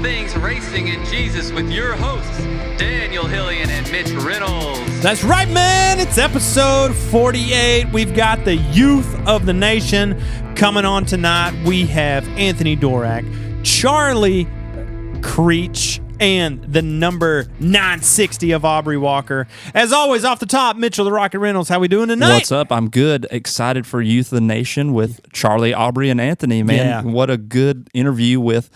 things racing and Jesus with your hosts, Daniel Hillian and Mitch Reynolds. That's right, man. It's episode 48. We've got the youth of the nation coming on tonight. We have Anthony Dworak, Charlie Creech, and the number 960 of Aubrey Walker. As always, off the top, Mitchell the Rocket Reynolds. How we doing tonight? What's up? I'm good. Excited for Youth of the Nation with Charlie, Aubrey, and Anthony. Man, Yeah. What a good interview with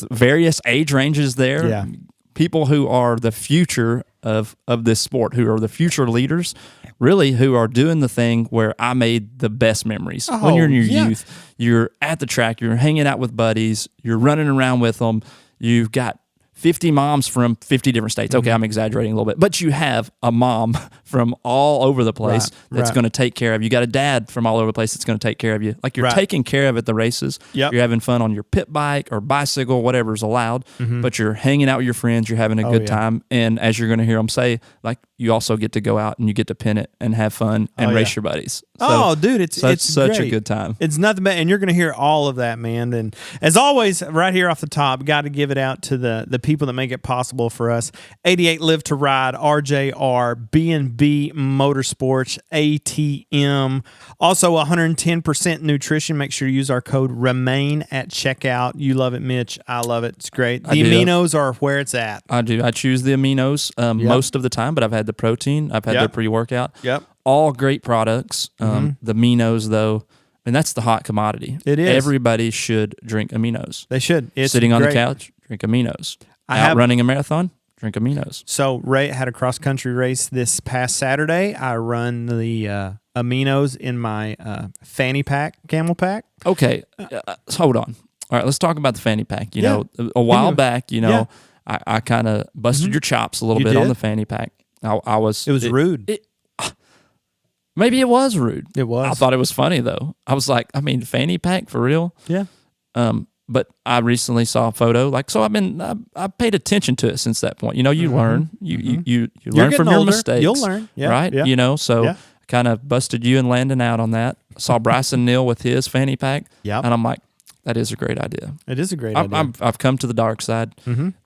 various age ranges there. Yeah. People who are the future of this sport, who are the future leaders, really, who are doing the thing where I made the best memories. When you're in your youth, you're at the track, you're hanging out with buddies, you're running around with them, you've got 50 moms from 50 different states. Okay, I'm exaggerating a little bit, but you have a mom from all over the place that's going to take care of you. You got a dad from all over the place that's going to take care of you. Like you're taking care of at the races. Yep. You're having fun on your pit bike or bicycle, whatever's allowed, but you're hanging out with your friends. You're having a good time. And as you're going to hear them say, like you also get to go out and you get to pin it and have fun and race your buddies. So, dude, it's such great. a good time. It's nothing but, and you're going to hear all of that, man. And as always, right here off the top, got to give it out to the people that make it possible for us. 88 Live to Ride, RJR, B&B Motorsports, ATM. Also, 110% nutrition. Make sure you use our code REMAIN at checkout. You love it, Mitch. I love it. It's great. The aminos are where it's at. I do. I choose the aminos most of the time, but I've had the protein. I've had their pre-workout. Yep. All great products. The aminos, though, and that's the hot commodity. It is. Everybody should drink aminos. They should. It's Sitting on great. the couch, drink aminos. Running a marathon, drink aminos. So Ray had a cross-country race this past Saturday. I run the aminos in my fanny pack, camel pack. Okay, hold on. All right, let's talk about the fanny pack. You know, a while back, I kind of busted your chops a little bit on the fanny pack. It was rude. Maybe it was rude. It was. I thought it was funny, though. I was like, fanny pack for real? Yeah. But I recently saw a photo, I paid attention to it since that point. You know, you learn, you learn from your mistakes. You'll learn, right? Yeah. You know, so I kind of busted you and Landon out on that. I saw Bryson Neal with his fanny pack, and I'm like, that is a great idea. It is a great idea. I've come to the dark side.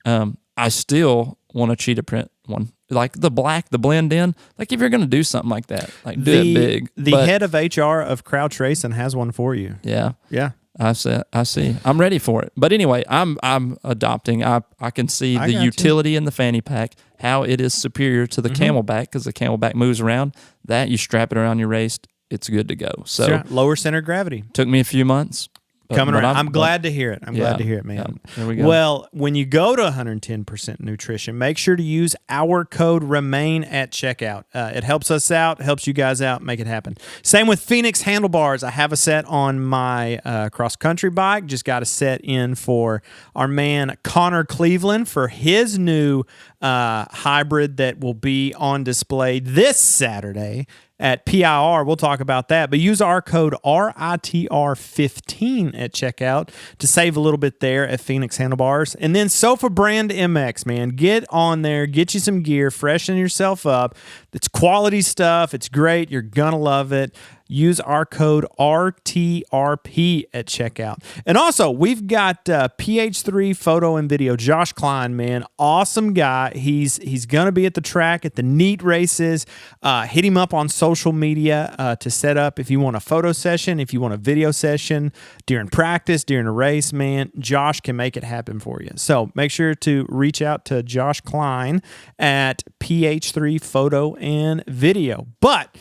I still want a cheetah print one. Like the black, the blend in. Like if you're going to do something like that, like do it big. The head of HR of Crouch Racing has one for you. Yeah. Yeah. I see. I'm ready for it. But anyway, I'm adopting. I can see the utility in the fanny pack, how it is superior to the Camelback, because the Camelback moves around. That you strap it around your waist, it's good to go. So lower center of gravity. Took me a few months. Coming around. I'm glad to hear it. I'm glad to hear it, man. Yeah, there we go. Well, when you go to 110% nutrition, make sure to use our code REMAIN at checkout. It helps us out, helps you guys out, make it happen. Same with Phoenix handlebars. I have a set on my cross-country bike. Just got a set in for our man Connor Cleveland for his new hybrid that will be on display this Saturday at PIR. We'll talk about that. But use our code RITR15 at checkout to save a little bit there at Phoenix Handlebars. And then Sofa Brand MX, man. Get on there. Get you some gear. Freshen yourself up. It's quality stuff. It's great. You're going to love it. Use our code RTRP at checkout. And also, we've got PH3 Photo and Video. Josh Klein, man. Awesome guy. He's going to be at the track at the NE-EDT races. Hit him up on social media to set up if you want a photo session, if you want a video session during practice, during a race, man. Josh can make it happen for you. So make sure to reach out to Josh Klein at PH3 Photo and Video. But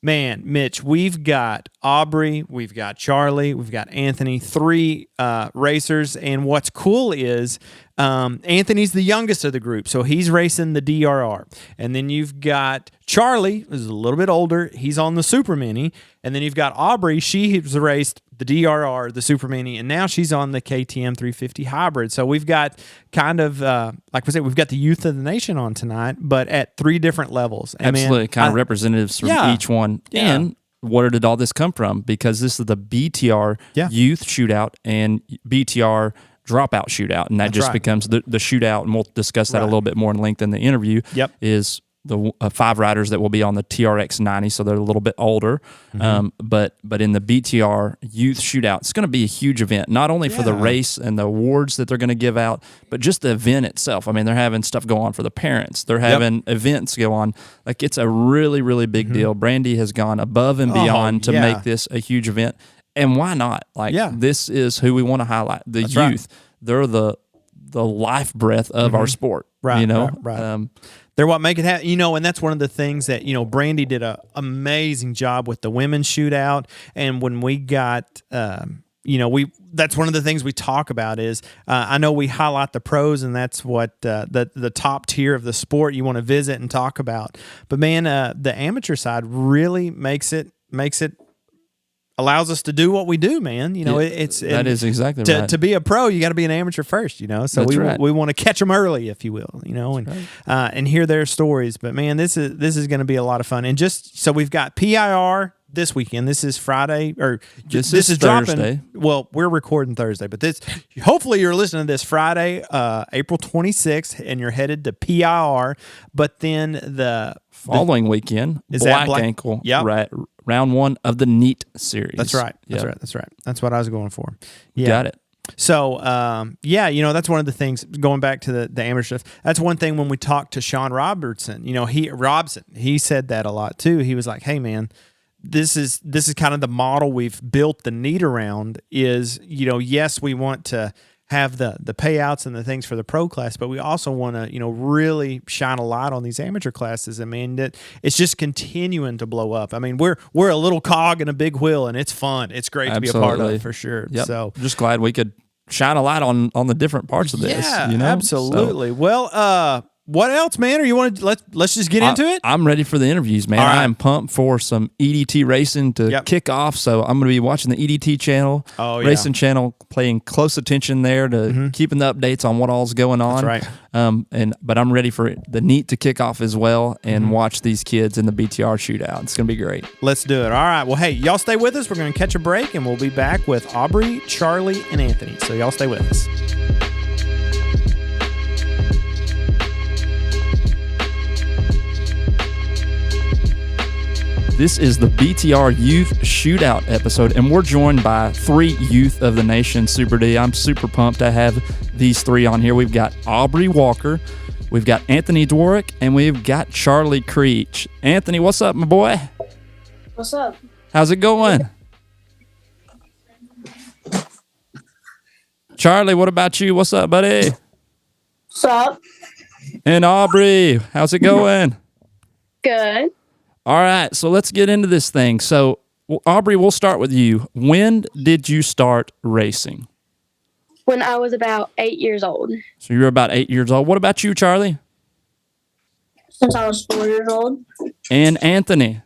man, Mitch, we've got Aubrey, we've got Charlie, we've got Anthony, three racers. And what's cool is Anthony's the youngest of the group, so he's racing the DRR. And then you've got Charlie, who's a little bit older. He's on the Super Mini. And then you've got Aubrey. She has raced the DRR, the Super Mini, and now she's on the KTM 350 Hybrid. So we've got kind of, like we said, we've got the youth of the nation on tonight, but at three different levels. And absolutely, kind of representatives from each one. Yeah. And where did all this come from? Because this is the BTR Youth Shootout and BTR Dropout Shootout, and that just becomes the shootout, and we'll discuss that a little bit more in length in the interview, is the 5 riders that will be on the TRX 90, so they're a little bit older. But in the BTR Youth Shootout, it's going to be a huge event, not only for the race and the awards that they're going to give out, but just the event itself. I mean, they're having stuff go on for the parents. They're having events go on. Like, it's a really, really big deal. Brandy has gone above and beyond to make this a huge event. And why not? Like, this is who we want to highlight. The youth. Right. They're the life breath of our sport. Right. You know? Right. They're what make it happen. You know, and that's one of the things that, you know, Brandy did an amazing job with the women's shootout. And when we got, you know, that's one of the things we talk about is, I know we highlight the pros, and that's what the top tier of the sport you want to visit and talk about. But man, the amateur side really makes it allows us to do what we do, man. You know, that is exactly right. To be a pro, you got to be an amateur first, you know. So we want to catch them early, if you will, you know, and hear their stories. But man, this is going to be a lot of fun. And just so we've got PIR this weekend. This is Friday, or this is Thursday. Dropping. Well, we're recording Thursday, but hopefully you're listening to this Friday, April 26th, and you're headed to PIR. But then the following weekend, is Black Ankle, round 1 of the NE-EDT series. That's right. That's right. That's what I was going for. Yeah. Got it. So, you know, that's one of the things, going back to the amateur stuff, that's one thing when we talked to Sean Robertson, you know, he said that a lot too. He was like, hey man, this is kind of the model we've built the NE-EDT around is, you know, yes, we want to have the payouts and the things for the pro class, but we also want to, you know, really shine a light on these amateur classes. I mean, that it's just continuing to blow up. I mean, we're a little cog in a big wheel, and it's fun. It's great to be a part of, for sure. Yep. So just glad we could shine a light on the different parts of this. Yeah, you know? absolutely. So, well, what else, man? Or you want to let's just get into it? I'm ready for the interviews, man. Right. I am pumped for some EDT racing to kick off. So I'm going to be watching the EDT channel, racing channel, paying close attention there to keeping the updates on what all's going on. That's right. But I'm ready for the NE-EDT to kick off as well and watch these kids in the BTR shootout. It's going to be great. Let's do it. All right. Well, hey, y'all stay with us. We're going to catch a break, and we'll be back with Aubrey, Charlie, and Anthony. So y'all stay with us. This is the BTR Youth Shootout episode, and we're joined by 3 youth of the nation, Super D. I'm super pumped to have these 3 on here. We've got Aubrey Walker, we've got Anthony Dworak, and we've got Charlie Creech. Anthony, what's up, my boy? What's up? How's it going? Charlie, what about you? What's up, buddy? What's up? And Aubrey, how's it going? Good. All right, so let's get into this thing. So, Aubrey, we'll start with you. When did you start racing? When I was about 8 years old. So you were about 8 years old. What about you, Charlie? Since I was 4 years old. And Anthony?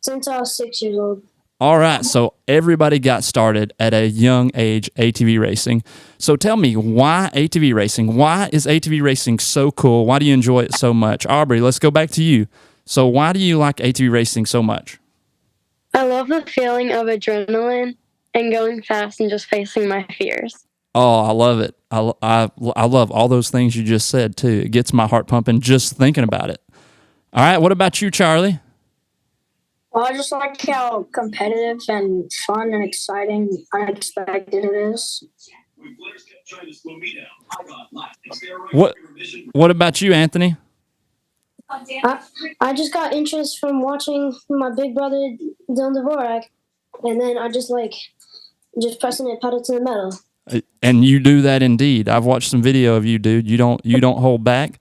Since I was 6 years old. All right, so everybody got started at a young age ATV racing. So tell me, why ATV racing? Why is ATV racing so cool? Why do you enjoy it so much? Aubrey, let's go back to you. So why do you like ATV racing so much? I love the feeling of adrenaline and going fast and just facing my fears. Oh, I love it. I love all those things you just said, too. It gets my heart pumping just thinking about it. All right, what about you, Charlie? Well, I just like how competitive and fun and exciting, unexpected it is. What about you, Anthony? I just got interest from watching my big brother Dylan Dvorak, and then I just pressing it pedal to the metal. And you do that indeed. I've watched some video of you, dude. You don't hold back.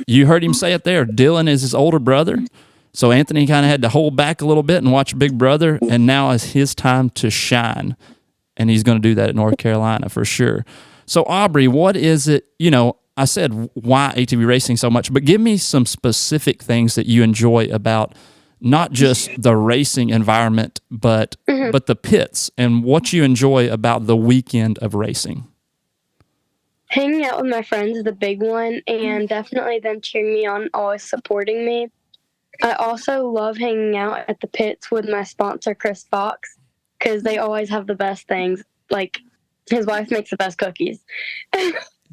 You heard him say it there. Dylan is his older brother, so Anthony kind of had to hold back a little bit and watch Big Brother, and now is his time to shine, and he's going to do that at North Carolina for sure. So Aubrey, what is it? You know, I said why ATV racing so much, but give me some specific things that you enjoy about not just the racing environment, but the pits, and what you enjoy about the weekend of racing. Hanging out with my friends is the big one, and definitely them cheering me on, always supporting me. I also love hanging out at the pits with my sponsor, Chris Fox, because they always have the best things. Like, his wife makes the best cookies.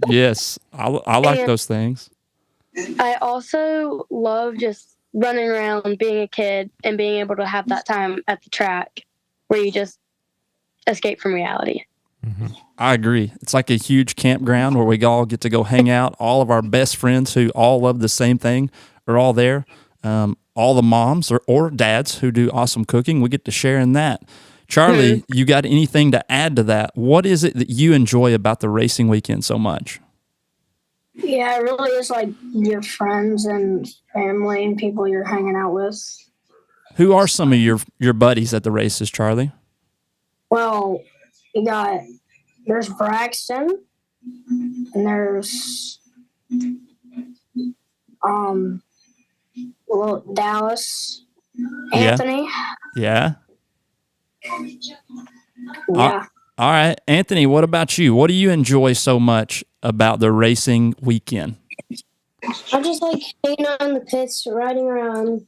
Yes, I like those things. I also love just running around, being a kid, and being able to have that time at the track where you just escape from reality. I agree. It's like a huge campground where we all get to go hang out. All of our best friends who all love the same thing are all there. All the moms or dads who do awesome cooking, we get to share in that. Charlie, you got anything to add to that? What is it that you enjoy about the racing weekend so much? Yeah, it really is like your friends and family and people you're hanging out with. Who are some of your buddies at the races, Charlie? Well, there's Braxton and there's Dallas, Anthony. Yeah. Yeah. All right. Anthony, what about you? What do you enjoy so much about the racing weekend? I just like hanging out in the pits, riding around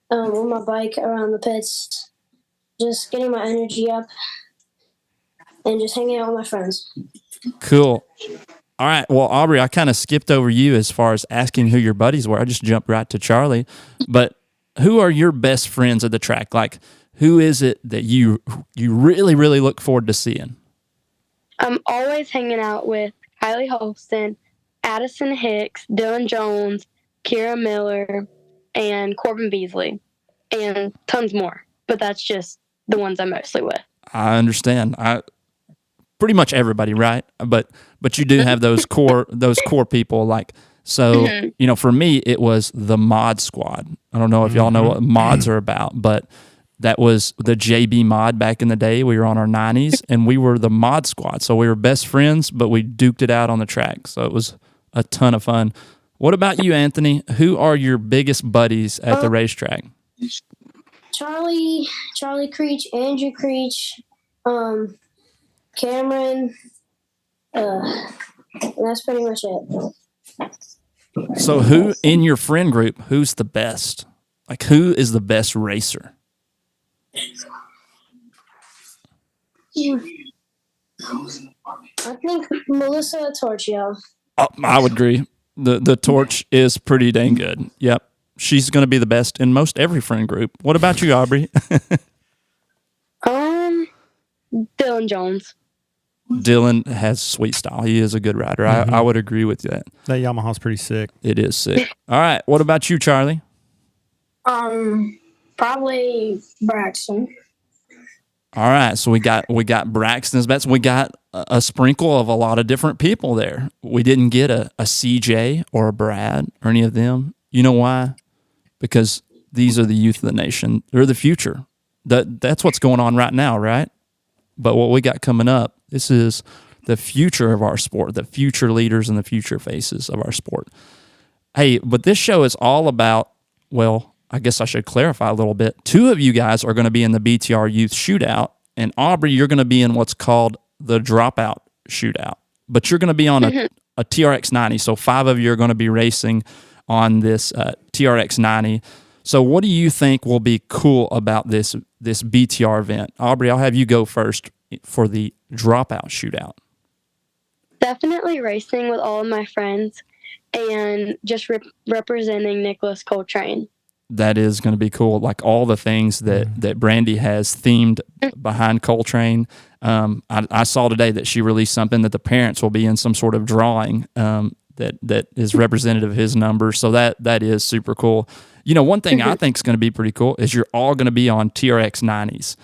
with my bike around the pits, just getting my energy up, and just hanging out with my friends. Cool. All right. Well, Aubrey, I kind of skipped over you as far as asking who your buddies were. I just jumped right to Charlie. But who are your best friends at the track? Like, who is it that you really, really look forward to seeing? I'm always hanging out with Kylie Holston, Addison Hicks, Dylan Jones, Kira Miller, and Corbin Beasley, and tons more. But that's just the ones I'm mostly with. I understand. Pretty much everybody, right? But you do have those core people. Like, so for me, it was the Mod Squad. I don't know if y'all know what mods are about, but that was the JB Mod back in the day. We were on our 90s, and we were the Mod Squad. So we were best friends, but we duked it out on the track. So it was a ton of fun. What about you, Anthony? Who are your biggest buddies at the racetrack? Charlie Creech, Andrew Creech, Cameron. That's pretty much it. So who in your friend group, who's the best? Like, who is the best racer? I think Melissa Torchio. Oh, I would agree. The Torch is pretty dang good. Yep. She's going to be the best in most every friend group. What about you, Aubrey? Dylan Jones. Dylan has sweet style. He is a good rider. I would agree with that. That Yamaha's pretty sick. It is sick. All right. What about you, Charlie? Probably Braxton. All right. So we got Braxton's bets. We got a sprinkle of a lot of different people there. We didn't get a CJ or a Brad or any of them. You know why? Because these are the youth of the nation. They're the future. That's what's going on right now, right? But what we got coming up, this is the future of our sport, the future leaders and the future faces of our sport. Hey, but this show is all about, well, I guess I should clarify a little bit. Two of you guys are going to be in the BTR Youth Shootout, and Aubrey, you're going to be in what's called the Dropout Shootout. But you're going to be on a TRX 90, so 5 of you are going to be racing on this TRX 90. So what do you think will be cool about this BTR event? Aubrey, I'll have you go first for the Dropout Shootout. Definitely racing with all of my friends and just representing Nicholas Coltrane. That is going to be cool. Like all the things that Brandy has themed behind Coltrane. I saw today that she released something that the parents will be in some sort of drawing that is representative of his number. So that is super cool. You know, one thing I think is going to be pretty cool is you're all going to be on TRX 90s.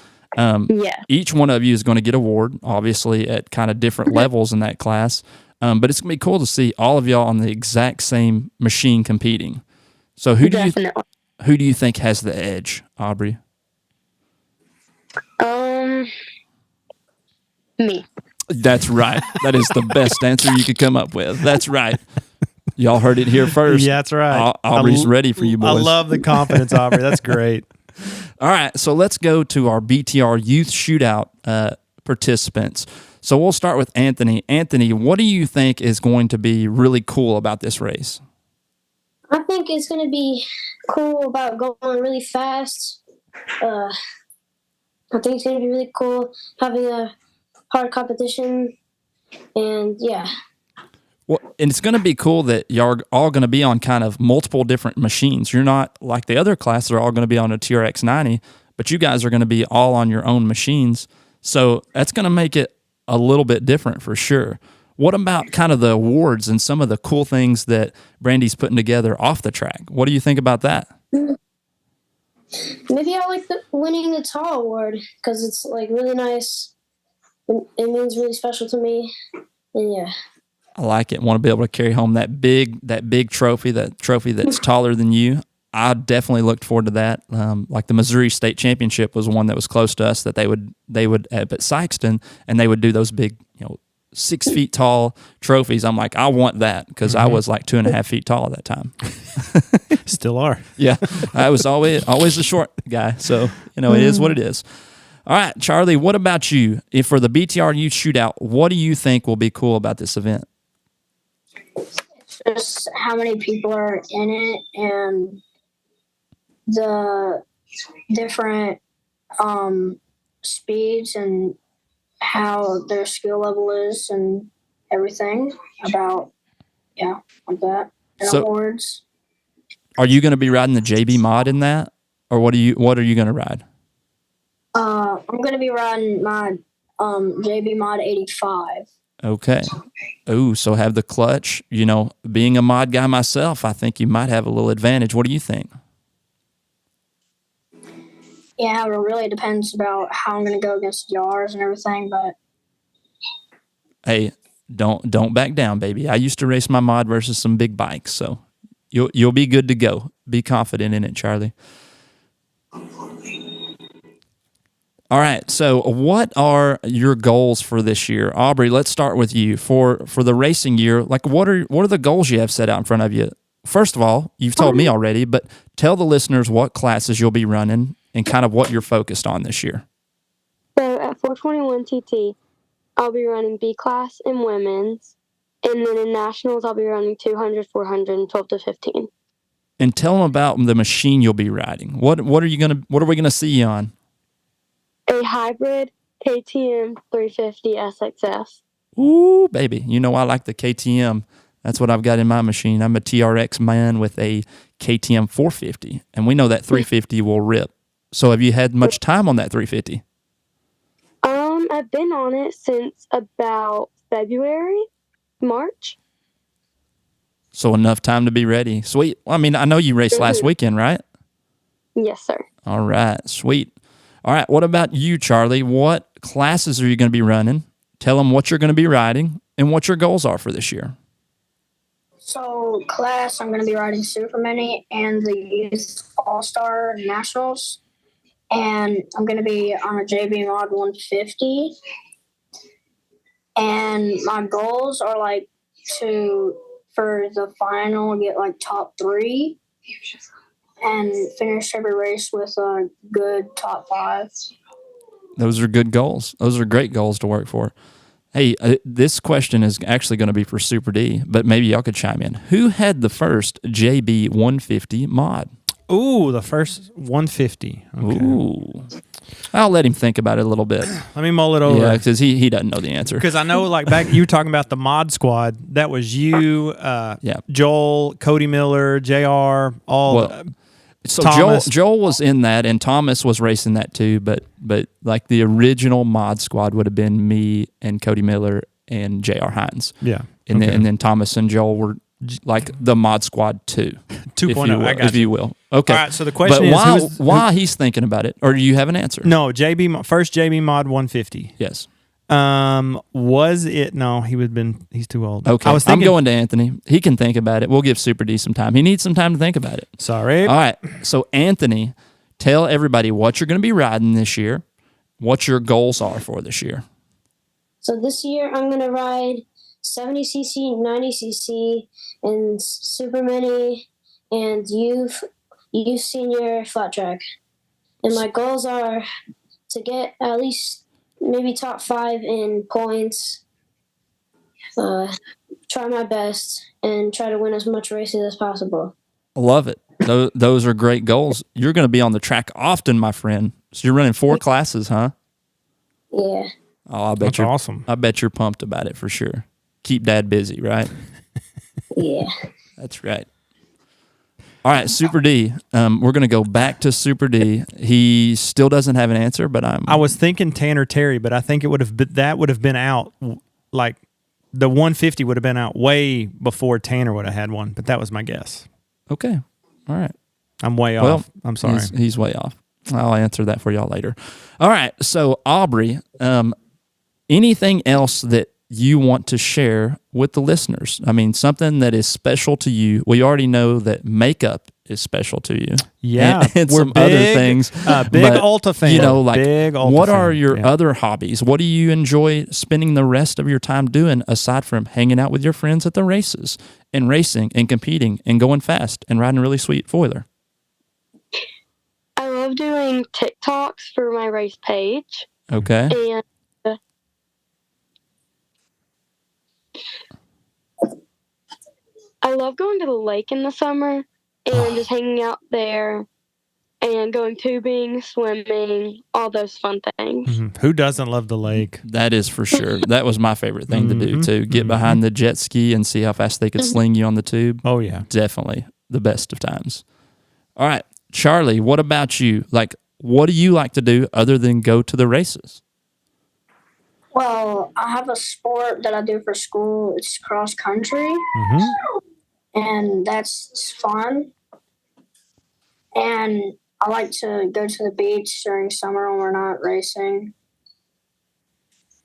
Each one of you is going to get an award, obviously, at kind of different levels in that class. But it's going to be cool to see all of y'all on the exact same machine competing. So who do you think has the edge, Aubrey? Me. That's right. That is the best answer you could come up with. That's right. Y'all heard it here first. Yeah, that's right. Aubrey's ready for you boys. I love the confidence, Aubrey. That's great. All right, so let's go to our BTR Youth Shootout participants. So we'll start with Anthony. Anthony, what do you think is going to be really cool about this race? I think it's going to be cool about going really fast. I think it's going to be really cool having a hard competition. And, yeah. Well, and it's going to be cool that you're all going to be on kind of multiple different machines. You're not like the other classes are all going to be on a TRX 90, but you guys are going to be all on your own machines. So that's going to make it a little bit different for sure. What about kind of the awards and some of the cool things that Brandy's putting together off the track? What do you think about that? Maybe I like winning the tall award because it's like really nice. It means really special to me. And yeah. I like it. Want to be able to carry home that big trophy, that trophy that's taller than you. I definitely looked forward to that. Like the Missouri State Championship was one that was close to us that they would at Sykeston, and they would do those big, 6 feet tall trophies. I'm like, I want that because I was like 2.5 feet tall at that time. Still are. Yeah, I was always the short guy. So it is what it is. All right, Charlie. What about you? If for the BTR Youth Shootout, what do you think will be cool about this event? Just how many people are in it and the different speeds and how their skill level is and everything about like that and awards. Are you going to be riding the JB mod in that, or what are you going to ride? I'm going to be riding my JB mod 85. Okay. Oh, so have the clutch. Being a mod guy myself, I think you might have a little advantage. What do you think? Yeah, it really depends about how I'm going to go against Yars and everything, but hey, don't back down, baby. I used to race my mod versus some big bikes, so you'll be good to go. Be confident in it, Charlie. All right, so what are your goals for this year? Aubrey, let's start with you. For the racing year, like what are the goals you have set out in front of you? First of all, you've told me already, but tell the listeners what classes you'll be running and kind of what you're focused on this year. So at 421 TT, I'll be running B class and women's, and then in nationals, I'll be running 200, 400, and 12 to 15. And tell them about the machine you'll be riding. What are we gonna see you on? A hybrid KTM 350 SXS. Ooh, baby. I like the KTM. That's what I've got in my machine. I'm a TRX man with a KTM 450, and we know that 350 will rip. So have you had much time on that 350? I've been on it since about February, March. So enough time to be ready. Sweet. Well, I know you raced last weekend, right? Yes, sir. All right. Sweet. All right, what about you, Charlie? What classes are you going to be running? Tell them what you're going to be riding and what your goals are for this year. So class, I'm going to be riding Super Mini and the Youth All-Star Nationals. And I'm going to be on a JB Mod 150. And my goals are for the final, get top 3. And finish every race with a good top 5. Those are good goals. Those are great goals to work for. Hey, this question is actually going to be for Super D, but maybe y'all could chime in. Who had the first JB 150 mod? Ooh, the first 150. Okay. Ooh. I'll let him think about it a little bit. Let me mull it over. Yeah, because he doesn't know the answer. Because I know, back you were talking about the mod squad. That was you, Joel, Cody Miller, JR, So Thomas. Joel was in that, and Thomas was racing that too. But like the original mod squad would have been me and Cody Miller and JR Hines. Yeah, and then Thomas and Joel were like the mod squad 2. 2.0. If you will. Okay. All right. So the question is, why he's thinking about it, or do you have an answer? No, first JB mod 150. Yes. Was it? No, he's too old. Okay. I'm going to Anthony. He can think about it. We'll give Super D some time. He needs some time to think about it. Sorry. All right. So Anthony, tell everybody what you're going to be riding this year, what your goals are for this year. So this year I'm going to ride 70cc, 90cc, and Super Mini, and youth senior flat track. And my goals are to get at least maybe top 5 in points, try my best, and try to win as much races as possible. I love it. Those are great goals. You're going to be on the track often, my friend. So you're running 4 classes, huh? Yeah. Oh, That's awesome. I bet you're pumped about it for sure. Keep Dad busy, right? Yeah. That's right. All right, Super D. We're going to go back to Super D. He still doesn't have an answer, but I was thinking Tanner Terry, but I think it would have been out, like the 150 would have been out way before Tanner would have had one. But that was my guess. Okay. All right. I'm way off. I'm sorry. He's way off. I'll answer that for y'all later. All right. So Aubrey, anything else that you want to share with the listeners? I mean, something that is special to you. We already know that makeup is special to you. Yeah, and we're some big, other things. Big but, Ulta fan. You know, like big Ulta what fan. are your other hobbies? What do you enjoy spending the rest of your time doing aside from hanging out with your friends at the races and racing and competing and going fast and riding a really sweet foiler? I love doing TikToks for my race page. Okay. And I love going to the lake in the summer and just hanging out there and going tubing, swimming, all those fun things. Mm-hmm. Who doesn't love the lake? That is for sure. That was my favorite thing to do, too. Get behind the jet ski and see how fast they could sling you on the tube. Oh, yeah. Definitely the best of times. All right. Charlie, what about you? Like, what do you like to do other than go to the races? Well, I have a sport that I do for school. It's cross country, and that's fun. And I like to go to the beach during summer when we're not racing.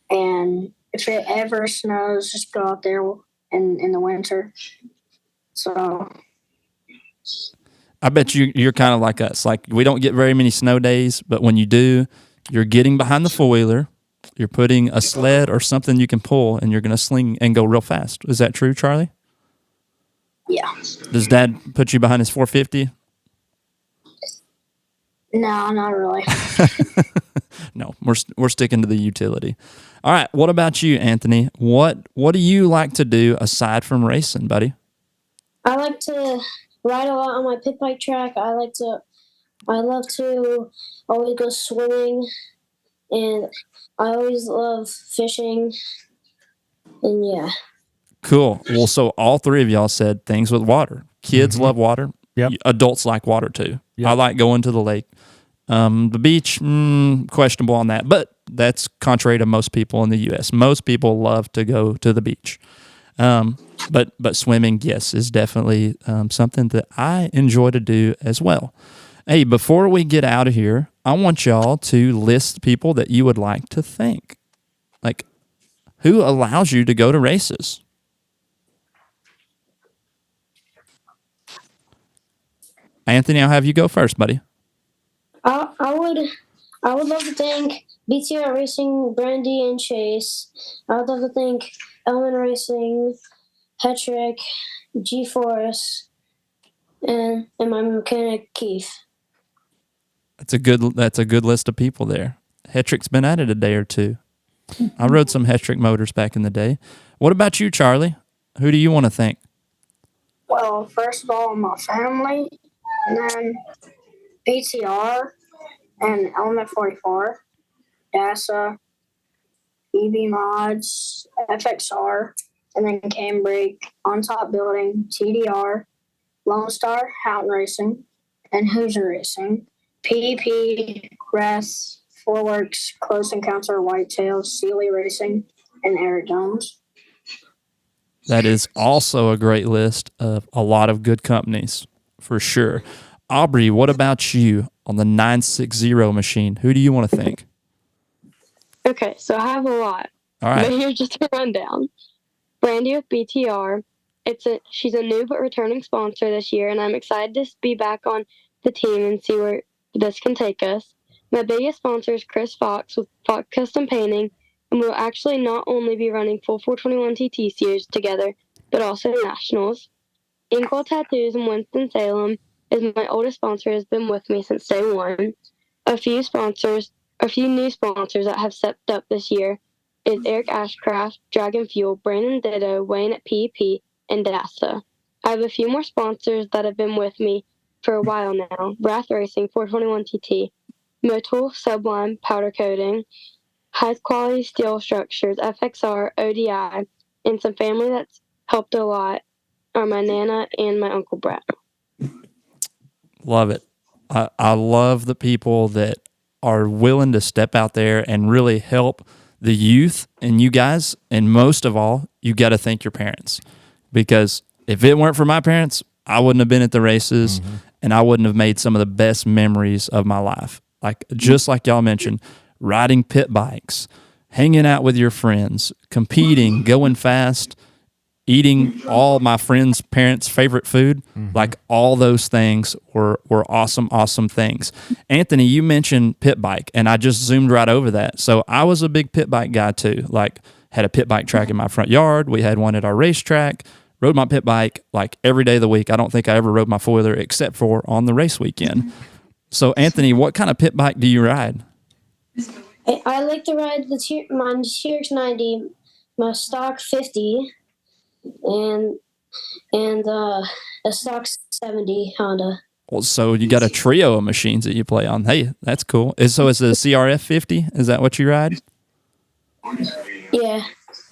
And if it ever snows, just go out there in the winter. So I bet you're kind of like us. Like, we don't get very many snow days, but when you do, you're getting behind the four-wheeler. You're putting a sled or something you can pull, and you're going to sling and go real fast. Is that true, Charlie? yeah. Does Dad put you behind his 450? No, not really. No, we're sticking to the utility. All right. What about you, Anthony? What do you like to do aside from racing, buddy? I like to ride a lot on my pit bike track. I love to always go swimming, and I always love fishing. And yeah. Cool. Well, so all three of y'all said things with water. Kids love water. Yep. Adults like water too. Yep. I like going to the lake. The beach, questionable on that, but that's contrary to most people in the U.S. Most people love to go to the beach. But swimming, yes, is definitely something that I enjoy to do as well. Hey, before we get out of here, I want y'all to list people that you would like to thank. Like, who allows you to go to races? Anthony, I'll have you go first, buddy. I would love to thank BTR Racing, Brandy and Chase. I would love to thank Elman Racing, Hetrick, G-Force, and my mechanic Keith. That's a good list of people there. Hetrick's been at it a day or two. I rode some Hetrick motors back in the day. What about you, Charlie? Who do you want to thank? Well, first of all, my family, and then BTR and Element 44, DASA, EV Mods, FXR, and then Cambrake, On Top Building, TDR, Lone Star, Houghton Racing, and Hoosier Racing, PEP, Rest, Four Works, Close Encounter, Whitetail, Sealy Racing, and Eric Jones. That is also a great list of a lot of good companies, for sure. Aubrey, what about you on the 960 machine? Who do you want to thank? Okay, so I have a lot. All right. But here's just a rundown. Brandy with BTR. She's a new but returning sponsor this year, and I'm excited to be back on the team and see where this can take us. My biggest sponsor is Chris Fox with Fox Custom Painting, and we'll actually not only be running full 421 TT series together, but also nationals. Inkwell Tattoos in Winston-Salem is my oldest sponsor, has been with me since day one. A few new sponsors that have stepped up this year is Eric Ashcraft, Dragon Fuel, Brandon Ditto, Wayne at PEP, and DASA. I have a few more sponsors that have been with me for a while now. Wrath Racing, 421 TT, Motul, Sublime, Powder Coating, High Quality Steel Structures, FXR, ODI, and some family that's helped a lot are my Nana and my Uncle Brett. Love it. I love the people that are willing to step out there and really help the youth and you guys. And most of all, you got to thank your parents, because if it weren't for my parents, I wouldn't have been at the races and I wouldn't have made some of the best memories of my life. Like, just like y'all mentioned, riding pit bikes, hanging out with your friends, competing, going fast, eating all my friends' parents' favorite food. Like, all those things were awesome, awesome things. Anthony, you mentioned pit bike, and I just zoomed right over that. So I was a big pit bike guy too. Like, had a pit bike track in my front yard. We had one at our racetrack. Rode my pit bike like every day of the week. I don't think I ever rode my foiler except for on the race weekend. So, Anthony, what kind of pit bike do you ride? I like to ride my TX90, my stock 50, and a stock 70 Honda. Well, so you got a trio of machines that you play on. Hey, that's cool. So it's a CRF 50? Is that what you ride? Yeah.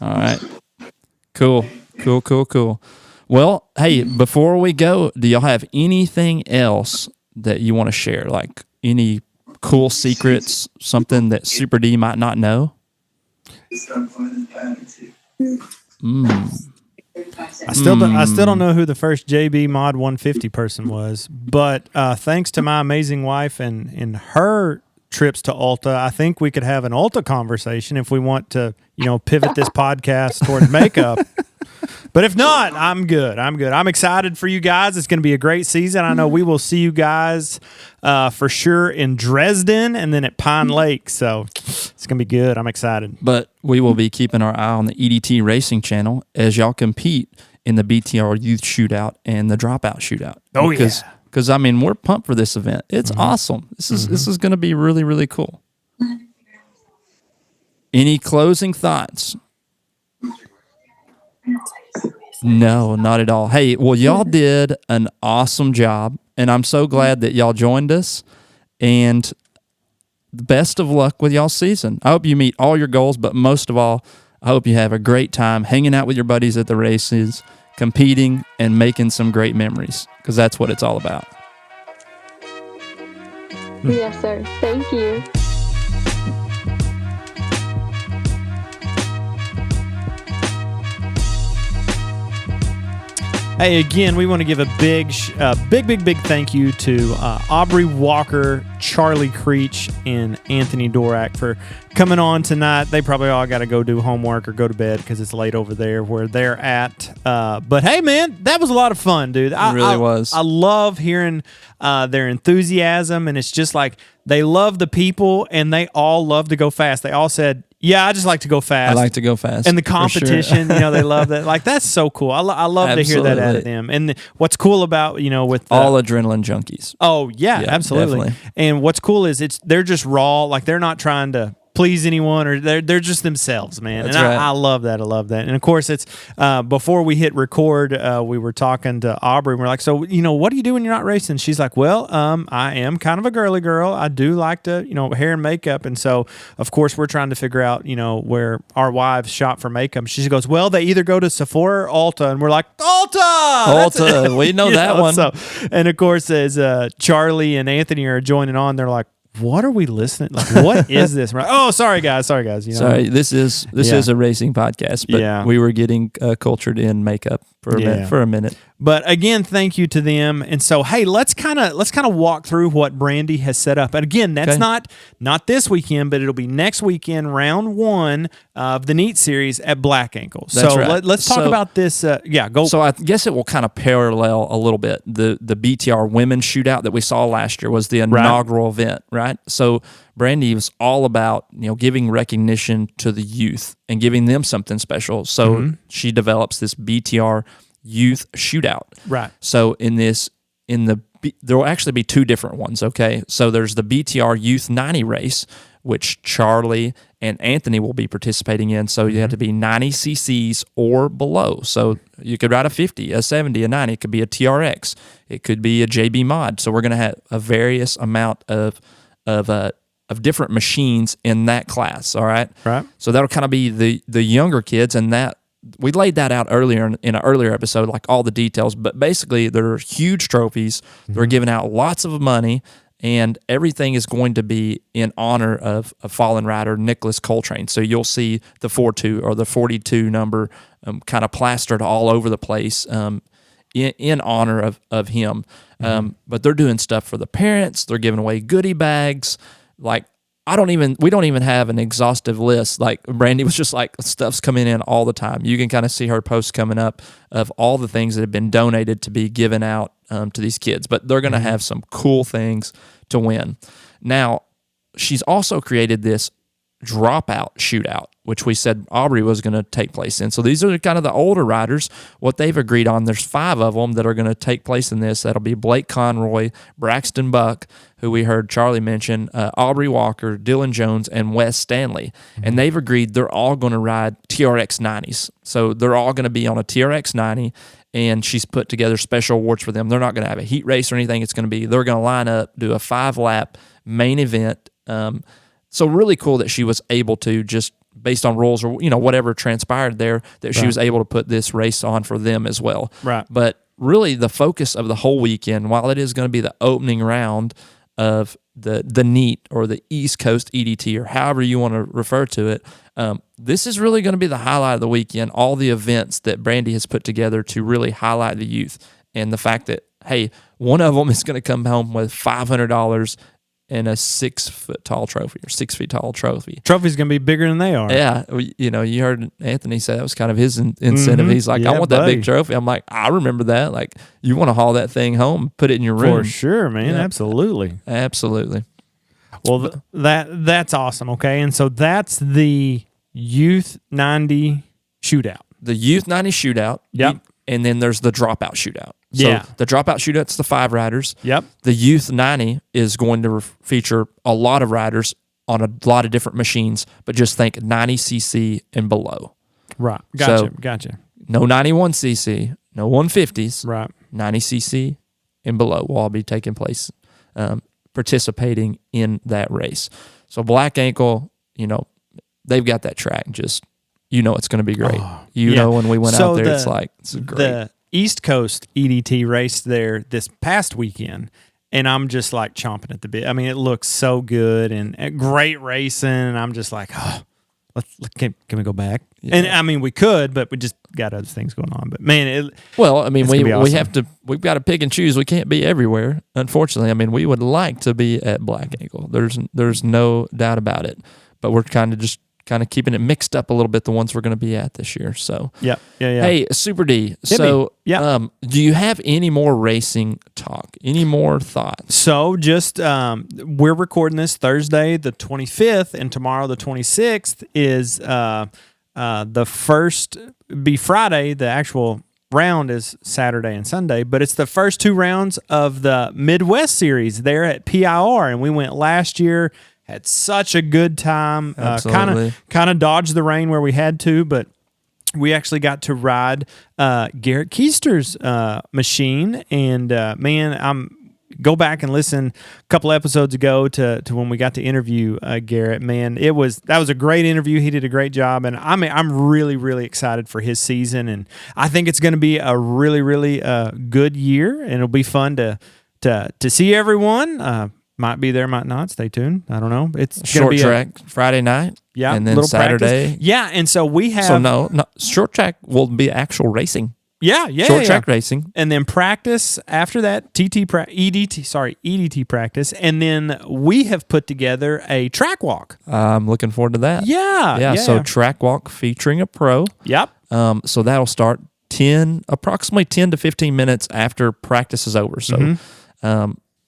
All right. Cool. Well, hey, before we go, do y'all have anything else that you want to share? Like any cool secrets, something that Super D might not know? I still don't know who the first JB Mod 150 person was, but thanks to my amazing wife and her trips to Ulta, I think we could have an Ulta conversation if we want to, pivot this podcast toward makeup. But if not, I'm good. I'm excited for you guys. It's going to be a great season. I know we will see you guys for sure in Dresden and then at Pine Lake. So it's going to be good. I'm excited. But we will be keeping our eye on the EDT Racing channel as y'all compete in the BTR Youth Shootout and the Dropout Shootout. Oh, yeah. Because, I mean, we're pumped for this event. It's awesome. This is going to be really, really cool. Any closing thoughts? No, not at all. Hey, well, y'all did an awesome job, and I'm so glad that y'all joined us, and best of luck with y'all's season. I hope you meet all your goals, but most of all, I hope you have a great time hanging out with your buddies at the races, competing, and making some great memories, because that's what it's all about. Yes, sir. Thank you. Hey, again, we want to give a big thank you to Aubrey Walker, Charlie Creech, and Anthony Dworak for coming on tonight. They probably all got to go do homework or go to bed because it's late over there where they're at. But hey, man, that was a lot of fun, dude. It really was. I love hearing their enthusiasm, and it's just like they love the people, and they all love to go fast. They all said, yeah, I just like to go fast. I like to go fast. And the competition, they love that. Like, that's so cool. I love to hear that out of them. And what's cool about, with all adrenaline junkies. Oh, yeah, absolutely. Definitely. And what's cool is they're just raw. Like, they're not trying to please anyone, or they're just themselves, man. That's and right. I love that. And of course, it's before we hit record, we were talking to Aubrey, and we're like, so what do you do when you're not racing? She's like, well, I am kind of a girly girl. I do like to hair and makeup, and so of course we're trying to figure out where our wives shop for makeup. She goes, well, they either go to Sephora or Ulta, and we're like, Ulta, we know that one. So, and of course, as Charlie and Anthony are joining on, they're like, what are we listening? Like, what is this? We're like, oh, sorry guys. Sorry, this is a racing podcast, but we were getting cultured in makeup for a minute. But again, thank you to them. And so, hey, let's kind of walk through what Brandy has set up. And again, that's not this weekend, but it'll be next weekend, round 1 of the NE-EDT series at Black Ankle. That's so right. let's talk about this. Go. So I guess it will kind of parallel a little bit. The BTR women's shootout that we saw last year was the inaugural event, right? So Brandy was all about giving recognition to the youth and giving them something special. So she develops this BTR youth shootout. Right. So there will actually be 2 different ones, okay? So there's the BTR Youth 90 race, which Charlie and Anthony will be participating in. So you have to be 90 cc's or below. So you could ride a 50, a 70, a 90. It could be a TRX. It could be a JB mod. So we're going to have a various amount of different machines in that class, all right? Right. So that'll kind of be the younger kids, and that we laid that out earlier in an earlier episode, like all the details. But basically, they're huge trophies. They're giving out lots of money, and everything is going to be in honor of a fallen rider, Nicholas Coltrane. So you'll see the 42 or the 42 number kind of plastered all over the place in honor of him. But they're doing stuff for the parents. They're giving away goodie bags. Like, we don't even have an exhaustive list. Like Brandy was just like, stuff's coming in all the time. You can kind of see her posts coming up of all the things that have been donated to be given out to these kids. But they're going to have some cool things to win. Now, she's also created this dropout shootout, which we said Aubrey was going to take place in. So these are kind of the older riders. What they've agreed on, there's 5 of them that are going to take place in this. That'll be Blake Conroy, Braxton Buck, who we heard Charlie mention, Aubrey Walker, Dylan Jones, and Wes Stanley. And they've agreed they're all going to ride TRX 90s. So they're all going to be on a TRX 90, and she's put together special awards for them. They're not going to have a heat race or anything. It's going to be, they're going to line up, do a 5-lap main event. So really cool that she was able to, just based on rules or whatever transpired there, that she was able to put this race on for them as well. Right. But really the focus of the whole weekend, while it is going to be the opening round of the NEAT or the East Coast EDT or however you want to refer to it, this is really going to be the highlight of the weekend, all the events that Brandy has put together to really highlight the youth, and the fact that, hey, one of them is going to come home with $500 and a 6-foot tall trophy or 6 feet tall trophy. Trophy's going to be bigger than they are. Yeah. You heard Anthony say that was kind of his incentive. He's like, I want that big trophy. I'm like, I remember that. Like, you want to haul that thing home, put it in your room. For sure, man. Yeah. Absolutely. Well, that's awesome. Okay. And so that's the Youth 90 shootout. The Youth 90 shootout. Yep. And then there's the dropout shootout. So the dropout shootout's the 5 riders. Yep. The Youth 90 is going to feature a lot of riders on a lot of different machines, but just think 90cc and below. Right. Gotcha. No 91cc, no 150s. Right. 90cc and below will all be taking place, participating in that race. So Black Ankle, they've got that track. Just, it's going to be great. When we went out there, it's great. The East Coast EDT raced there this past weekend, and I'm just like chomping at the bit. I mean, it looks so good and great racing, and I'm just like, can we go back? Yeah. And I mean, we could, but we just got other things going on. But man, we've got to pick and choose. We can't be everywhere, unfortunately. I mean, we would like to be at Black Ankle. There's no doubt about it, but we're kind of keeping it mixed up a little bit, the ones we're going to be at this year. So yeah. Hey, Super D. Do you have any more racing talk? Any more thoughts? So just we're recording this Thursday the 25th, and tomorrow the 26th is the first. Be Friday. The actual round is Saturday and Sunday, but it's the first 2 rounds of the Midwest Series there at PIR, and we went last year. Had such a good time. Kind of dodged the rain where we had to, but we actually got to ride Garrett Keister's machine. And man, go back and listen a couple episodes ago to when we got to interview Garrett. Man, that was a great interview. He did a great job, and I'm really, really excited for his season. And I think it's going to be a really, really good year, and it'll be fun to see everyone. Might be there, might not. Stay tuned. I don't know. It's short track Friday night. Yeah, and then Saturday. Practice. Yeah, and so we have. So no, short track will be actual racing. Yeah, short track racing, and then practice after that. EDT practice, and then we have put together a track walk. I'm looking forward to that. Yeah. So track walk featuring a pro. Yep. So that'll start approximately 10 to 15 minutes after practice is over. So.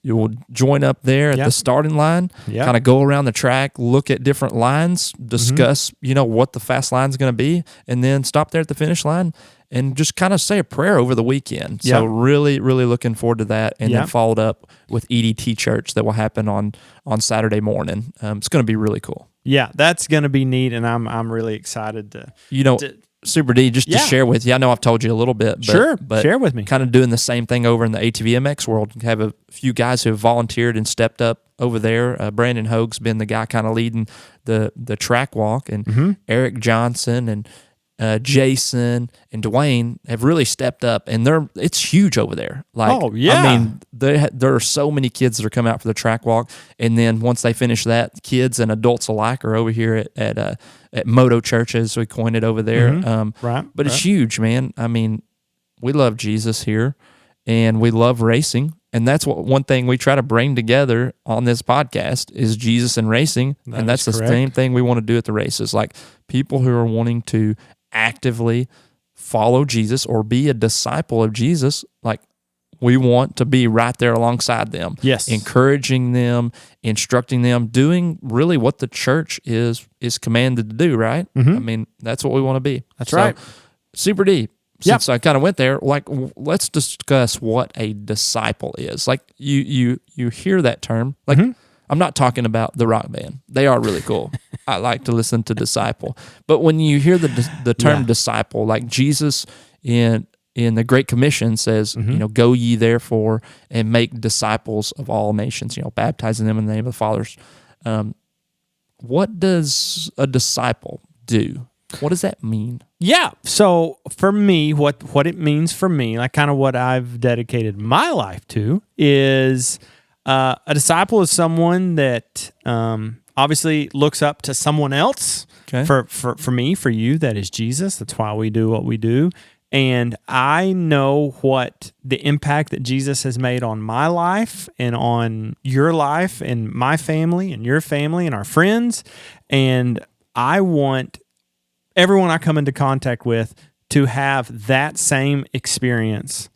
You will join up there at the starting line, kind of go around the track, look at different lines, discuss, what the fast line is going to be, and then stop there at the finish line and just kind of say a prayer over the weekend. So really, really looking forward to that. And then followed up with EDT Church that will happen on Saturday morning. It's going to be really cool. Yeah, that's going to be neat, and I'm really excited to Super D, just to share with you. I know I've told you a little bit, but share with me. Kind of doing the same thing over in the ATVMX world. Have a few guys who have volunteered and stepped up over there. Brandon Hoag's been the guy kind of leading the track walk, and Eric Johnson and Jason and Dwayne have really stepped up, and it's huge over there. Like, oh yeah, I mean, there are so many kids that are coming out for the track walk, and then once they finish that, kids and adults alike are over here at Moto Church, as we coined it over there. Right, but it's huge, man. I mean, we love Jesus here, and we love racing. And that's one thing we try to bring together on this podcast is Jesus and racing. And that's the same thing we want to do at the races. Like people who are wanting to actively follow Jesus or be a disciple of Jesus, like we want to be right there alongside them. Yes. Encouraging them, instructing them, doing really what the church is commanded to do, right? Mm-hmm. I mean, that's what we want to be. That's right. Super D. Since I kind of went there, like let's discuss what a disciple is. Like you hear that term. Like I'm not talking about the rock band. They are really cool. I like to listen to disciple. But when you hear the term disciple, like Jesus in the Great Commission says, go ye therefore and make disciples of all nations, baptizing them in the name of the Fathers. What does a disciple do? What does that mean? Yeah. So for me, what it means for me, like kind of what I've dedicated my life to is a disciple is someone that obviously looks up to someone else. Okay. For me, for you, that is Jesus. That's why we do what we do. And I know what the impact that Jesus has made on my life and on your life and my family and your family and our friends. And I want everyone I come into contact with to have that same experience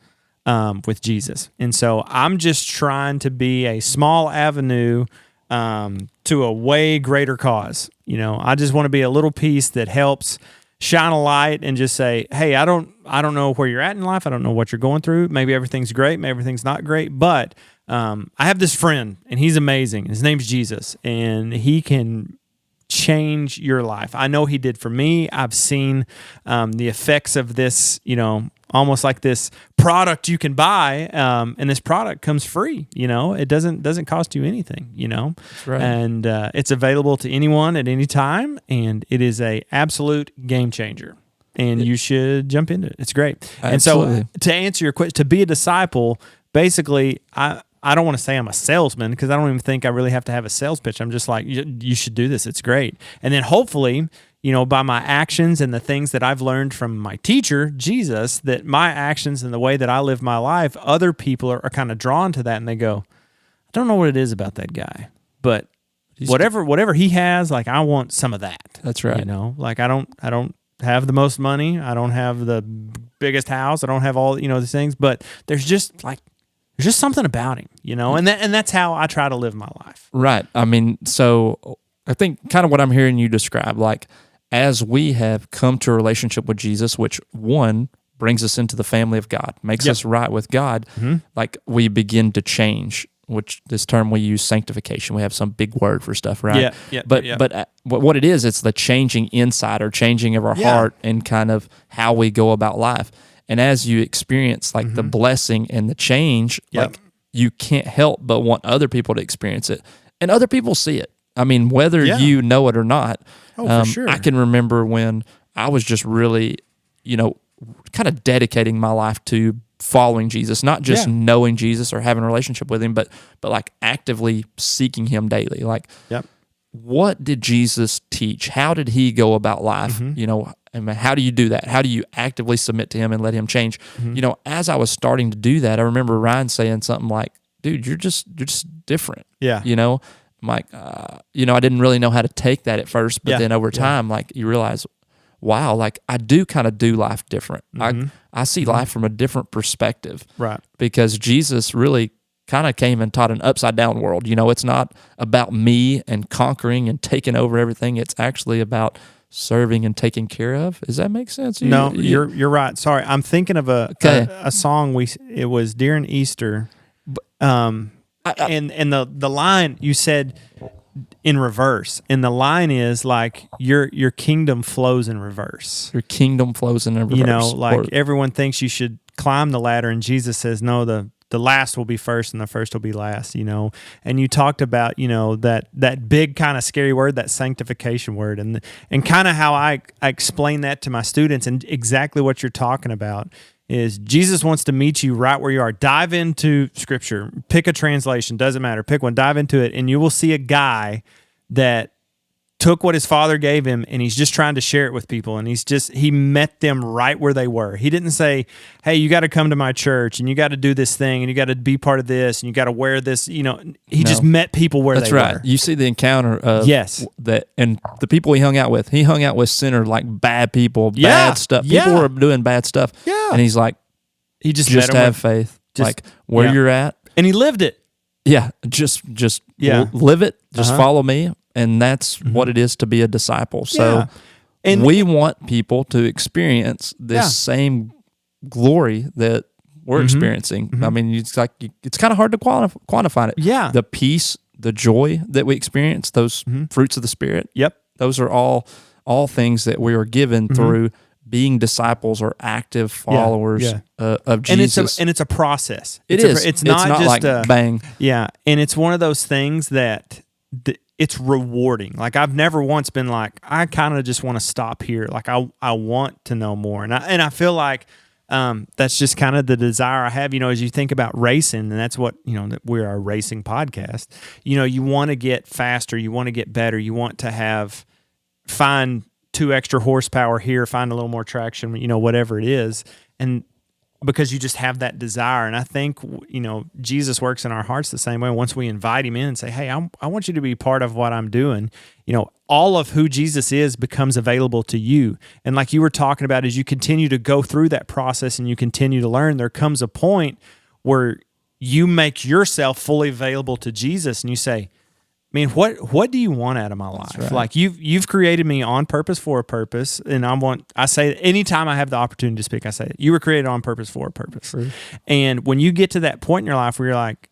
with Jesus. And so I'm just trying to be a small avenue to a way greater cause. I just want to be a little piece that helps shine a light and just say, hey, I don't know where you're at in life. I don't know what you're going through. Maybe everything's great. Maybe everything's not great. But I have this friend, and he's amazing. His name's Jesus, and he can change your life. I know he did for me. I've seen the effects of this, almost like this product you can buy, and this product comes free. It doesn't cost you anything. That's right. And it's available to anyone at any time, and it is a absolute game changer. And you should jump into it. It's great. Absolutely. And so to answer your question, to be a disciple, basically, I don't want to say I'm a salesman because I don't even think I really have to have a sales pitch. I'm just like, you should do this. It's great. And then hopefully, by my actions and the things that I've learned from my teacher, Jesus, that my actions and the way that I live my life, other people are kind of drawn to that and they go, I don't know what it is about that guy, but whatever he has, like I want some of that. That's right. Like I don't have the most money. I don't have the biggest house. I don't have all, these things, but there's just something about him, and that's how I try to live my life. Right. I mean, so I think kind of what I'm hearing you describe, like as we have come to a relationship with Jesus, which one brings us into the family of God, makes us right with God, like we begin to change, which this term we use sanctification. We have some big word for stuff, right? Yeah. But what it is, it's the changing inside or changing of our heart and kind of how we go about life. And as you experience like the blessing and the change, like you can't help but want other people to experience it. And other people see it. I mean, whether you know it or not. For sure. I can remember when I was just really, kind of dedicating my life to following Jesus, not just knowing Jesus or having a relationship with him, but like actively seeking him daily. Like, what did Jesus teach? How did he go about life? How do you do that? How do you actively submit to him and let him change? As I was starting to do that, I remember Ryan saying something like, dude, you're just different. Yeah. I'm like, I didn't really know how to take that at first, but then over time, like you realize, wow, like I do kind of do life different. I see life from a different perspective. Right. Because Jesus really kind of came and taught an upside down world. It's not about me and conquering and taking over everything. It's actually about serving and taking care of. Does that make sense? You're right. Sorry, I'm thinking of a song. It was during Easter, and the line you said in reverse, and the line is like your kingdom flows in reverse. Your kingdom flows in reverse. Everyone thinks you should climb the ladder, and Jesus says, no, the the last will be first and the first will be last, And you talked about, that big kind of scary word, that sanctification word, and kind of how I explain that to my students, and exactly what you're talking about is Jesus wants to meet you right where you are. Dive into Scripture, pick a translation, doesn't matter, pick one, dive into it, and you will see a guy that took what his father gave him, and he's just trying to share it with people, and he met them right where they were. He didn't say, hey, you got to come to my church, and you got to do this thing, and you got to be part of this, and you got to wear this, He just met people where they were. That's right. You see the encounter of that, and the people he hung out with sinners, like bad people, bad stuff. People were doing bad stuff. Yeah. And he's like, he just have faith. Like where you're at. And he lived it. Yeah. Just live it. Just follow me. And that's what it is to be a disciple. So and we want people to experience this same glory that we're experiencing. I mean, it's kind of hard to quantify it. Yeah. The peace, the joy that we experience, those fruits of the Spirit. Yep. Those are all things that we are given through being disciples or active followers of Jesus. And it's a process. It's not just like bang. Yeah. And it's one of those things that it's rewarding. Like I've never once been like, I kind of just want to stop here. Like I want to know more. And I feel like that's just kind of the desire I have, as you think about racing, and that's what, that we're a racing podcast. You want to get faster, you want to get better, you want to find 2 extra horsepower here, find a little more traction, whatever it is. And because you just have that desire. And I think, Jesus works in our hearts the same way. Once we invite him in and say, hey, I want you to be part of what I'm doing, all of who Jesus is becomes available to you. And like you were talking about, as you continue to go through that process and you continue to learn, there comes a point where you make yourself fully available to Jesus and you say, man, what do you want out of my life? Right. Like you've created me on purpose for a purpose, and I say anytime I have the opportunity to speak, I say you were created on purpose for a purpose. True. And when you get to that point in your life where you're like,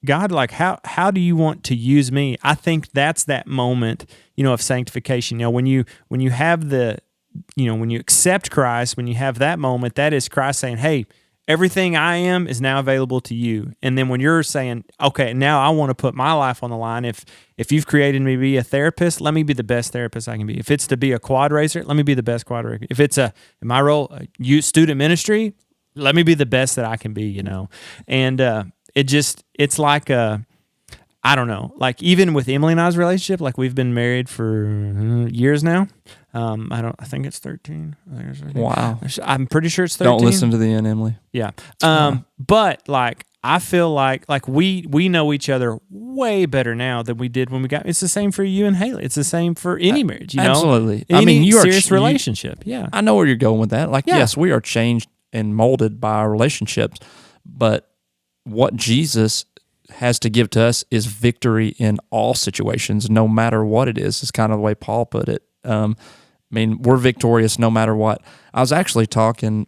God, like how do you want to use me? I think that's that moment, of sanctification. When you have when you accept Christ, when you have that moment, that is Christ saying, hey, everything I am is now available to you. And then when you're saying, okay, now I want to put my life on the line. If you've created me to be a therapist, let me be the best therapist I can be. If it's to be a quad racer, let me be the best quad racer. If it's in my role, student ministry, let me be the best that I can be, And it's like I don't know, like even with Emily and I's relationship, like we've been married for years now. I think it's 13. Wow. I'm pretty sure it's 13. Don't listen to the end, Emily. Yeah. But like, I feel like we know each other way better now than we did when we got. It's the same for you and Haley. It's the same for any marriage. Absolutely. Any serious relationship. Yeah. I know where you're going with that. Like, yes, we are changed and molded by our relationships, but what Jesus has to give to us is victory in all situations, no matter what it is kind of the way Paul put it. We're victorious no matter what. I was actually talking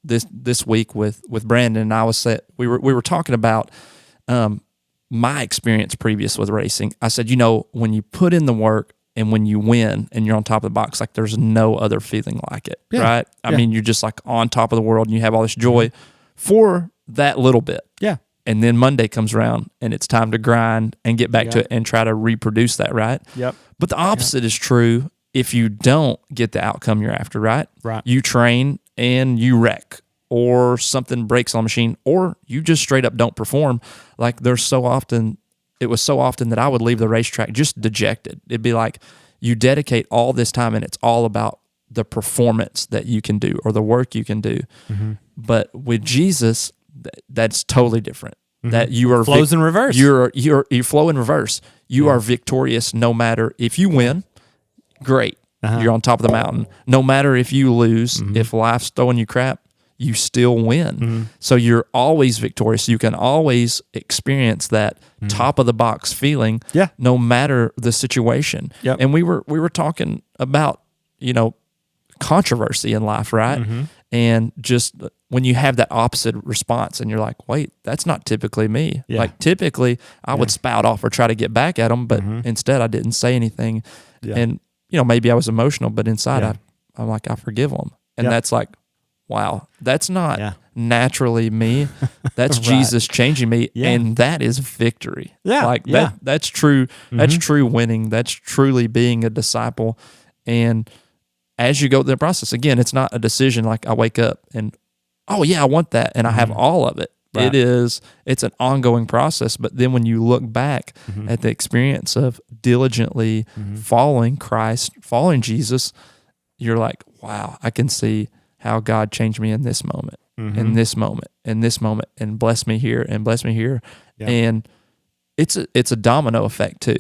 this week with Brandon, and we were talking about my experience previous with racing. I said, when you put in the work and when you win and you're on top of the box, like there's no other feeling like it, right? I mean, you're just like on top of the world and you have all this joy for that little bit. Yeah. And then Monday comes around and it's time to grind and get back to it and try to reproduce that, right? Yep. But the opposite is true if you don't get the outcome you're after, right? Right. You train and you wreck, or something breaks on the machine, or you just straight up don't perform. Like it was so often that I would leave the racetrack just dejected. It'd be like you dedicate all this time and it's all about the performance that you can do or the work you can do. Mm-hmm. But with Jesus, that's totally different. Mm-hmm. That you are flows in reverse. You flow in reverse. You are victorious no matter if you win. Great, you're on top of the mountain. No matter if you lose, if life's throwing you crap, you still win. Mm-hmm. So you're always victorious. You can always experience that top of the box feeling, no matter the situation. Yep. And we were talking about controversy in life, right? Mm-hmm. And just when you have that opposite response and you're like, wait, that's not typically me. Yeah. Like typically I would spout off or try to get back at them, but instead I didn't say anything. Yeah. And, maybe I was emotional, but inside I'm like, I forgive them. And that's like, wow, that's not naturally me. That's Right. Jesus changing me, Yeah. and that is victory. Yeah, like yeah. that's true. That's true winning. That's truly being a disciple. And as you go through the process, again, it's not a decision like I wake up and, oh yeah, I want that, and I have all of it. Right. It's an ongoing process. But then when you look back at the experience of diligently following Christ, following Jesus, you're like, wow, I can see how God changed me in this moment, in this moment, in this moment, and bless me here and bless me here. Yeah. And it's a domino effect too.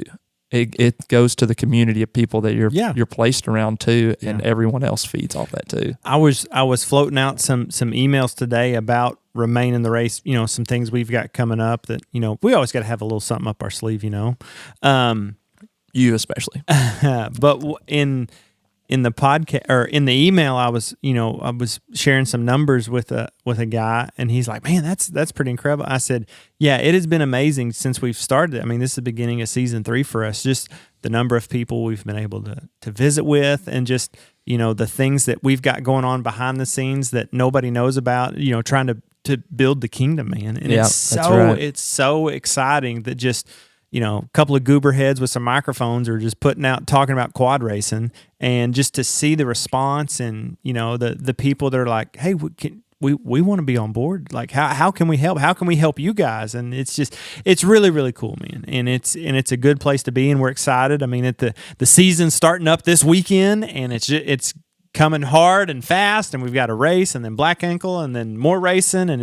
It goes to the community of people that you're placed around too, and everyone else feeds off that too. I was floating out some emails today about remain in the race. You know, some things we've got coming up that, you know, we always got to have a little something up our sleeve. You know, You especially. but in the podcast or in the email, I was sharing some numbers with a guy, and he's like, man, that's pretty incredible. I said, yeah, it has been amazing since we've started. I mean, this is the beginning of season 3 for us, just the number of people we've been able to visit with, and just, you know, the things that we've got going on behind the scenes that nobody knows about, you know, trying to build the kingdom, man. And Yeah, it's so exciting that just, you know, a couple of goober heads with some microphones are just talking about quad racing, and just to see the response, and, you know, the people that are like, hey, we want to be on board. Like, how can we help? How can we help you guys? And it's really, really cool, man. And it's a good place to be, and we're excited. I mean, the season's starting up this weekend, and it's coming hard and fast, and we've got a race, and then Black Ankle, and then more racing, and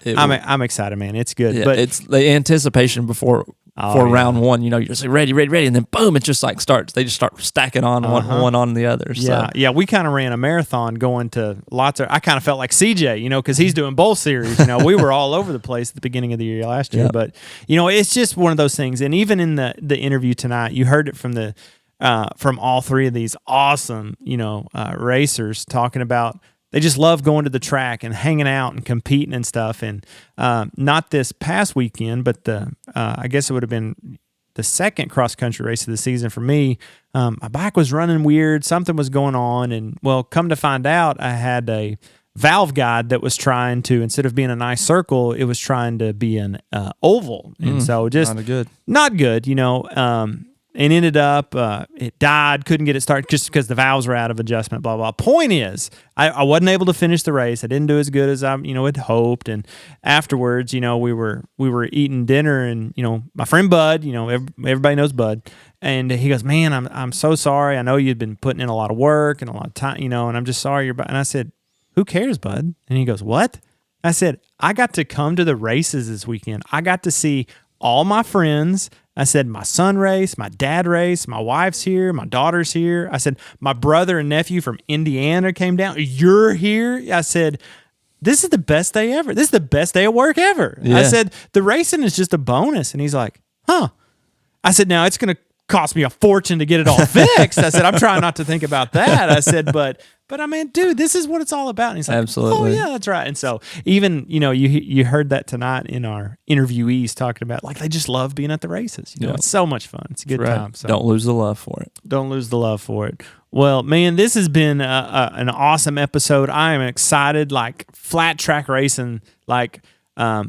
I'm excited, man. It's good. Yeah, but it's the anticipation before round one. You know, you're just like ready, and then boom, it just like starts. They just start stacking on one on the other. Yeah, So. yeah. We kind of ran a marathon going to lots of. I kind of felt like CJ, you know, because he's doing bowl series. You know, we were all over the place at the beginning of the year last year, but you know, it's just one of those things. And even in the interview tonight, you heard it from all three of these awesome, you know, racers talking about. They just love going to the track and hanging out and competing and stuff. And not this past weekend, but I guess it would have been the second cross-country race of the season for me. My bike was running weird. Something was going on. And, well, come to find out, I had a valve guide that was trying to, instead of being a nice circle, it was trying to be an oval. And so just not good, you know. And ended up, it died, couldn't get it started just because the valves were out of adjustment, blah, blah. Point is, I wasn't able to finish the race. I didn't do as good as I, you know, had hoped. And afterwards, you know, we were eating dinner, and, you know, my friend Bud, you know, everybody knows Bud. And he goes, man, I'm so sorry. I know you'd been putting in a lot of work and a lot of time, you know, and I'm just sorry. And I said, who cares, Bud? And he goes, what? I said, I got to come to the races this weekend. I got to see all my friends. I said, my son raced, my dad raced, my wife's here, my daughter's here. I said, my brother and nephew from Indiana came down. You're here? I said, this is the best day ever. This is the best day of work ever. Yeah. I said, the racing is just a bonus. And he's like, huh. I said, now it's going to cost me a fortune to get it all fixed. I said, I'm trying not to think about that. I said, but I mean, dude, this is what it's all about. And he's like, absolutely. oh yeah, that's right. And so even, you know, you heard that tonight in our interviewees talking about, like, they just love being at the races. You know, it's so much fun. It's a good time. So don't lose the love for it. Don't lose the love for it. Well, man, this has been an awesome episode. I am excited, like flat track racing, like,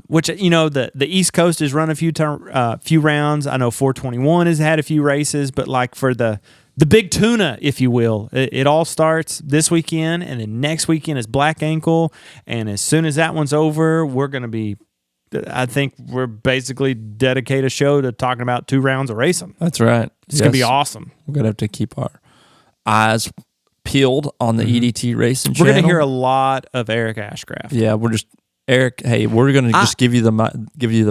which, you know, the East Coast has run a few rounds. I know 421 has had a few races, but like for the big tuna, if you will, it all starts this weekend, and then next weekend is Black Ankle. And as soon as that one's over, we're going to be, I think we're basically dedicate a show to talking about 2 rounds of racing. That's right. It's going to be awesome. We're going to have to keep our eyes peeled on the EDT racing channel. We're going to hear a lot of Eric Ashcraft. Yeah, Eric, hey, we're gonna just give you the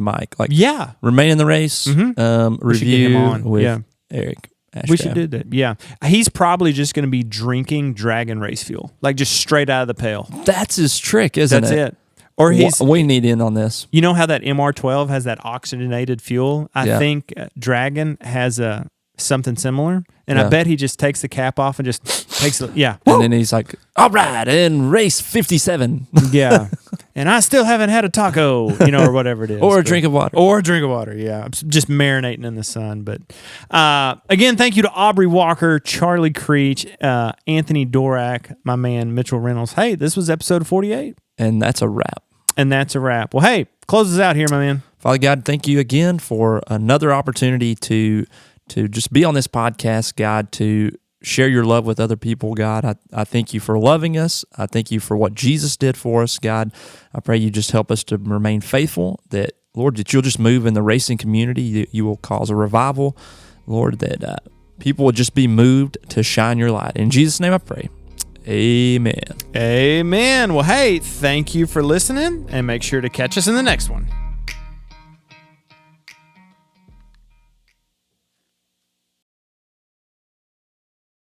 mic. Like, yeah, remain in the race. Review with Eric Ashcraft. We should do that. Yeah, he's probably just going to be drinking Dragon race fuel, like just straight out of the pail. That's his trick, isn't it? That's it. Or we need in on this. You know how that MR12 has that oxygenated fuel? I think Dragon has something similar, and I bet he just takes the cap off and just takes it. Yeah, and then he's like, "All right, in race 57." Yeah, and I still haven't had a taco, you know, or whatever it is, or a drink of water, Yeah, I'm just marinating in the sun. But again, thank you to Aubrey Walker, Charlie Creech, Anthony Dworak, my man Mitchell Reynolds. Hey, this was episode 48. And that's a wrap. Well, hey, close us out here, my man. Father God, thank you again for another opportunity to just be on this podcast, God, to share your love with other people, God. I thank you for loving us. I thank you for what Jesus did for us, God. I pray you just help us to remain faithful, that, Lord, that you'll just move in the racing community. You will cause a revival, Lord, that people will just be moved to shine your light. In Jesus' name I pray. Amen. Amen. Well, hey, thank you for listening, and make sure to catch us in the next one.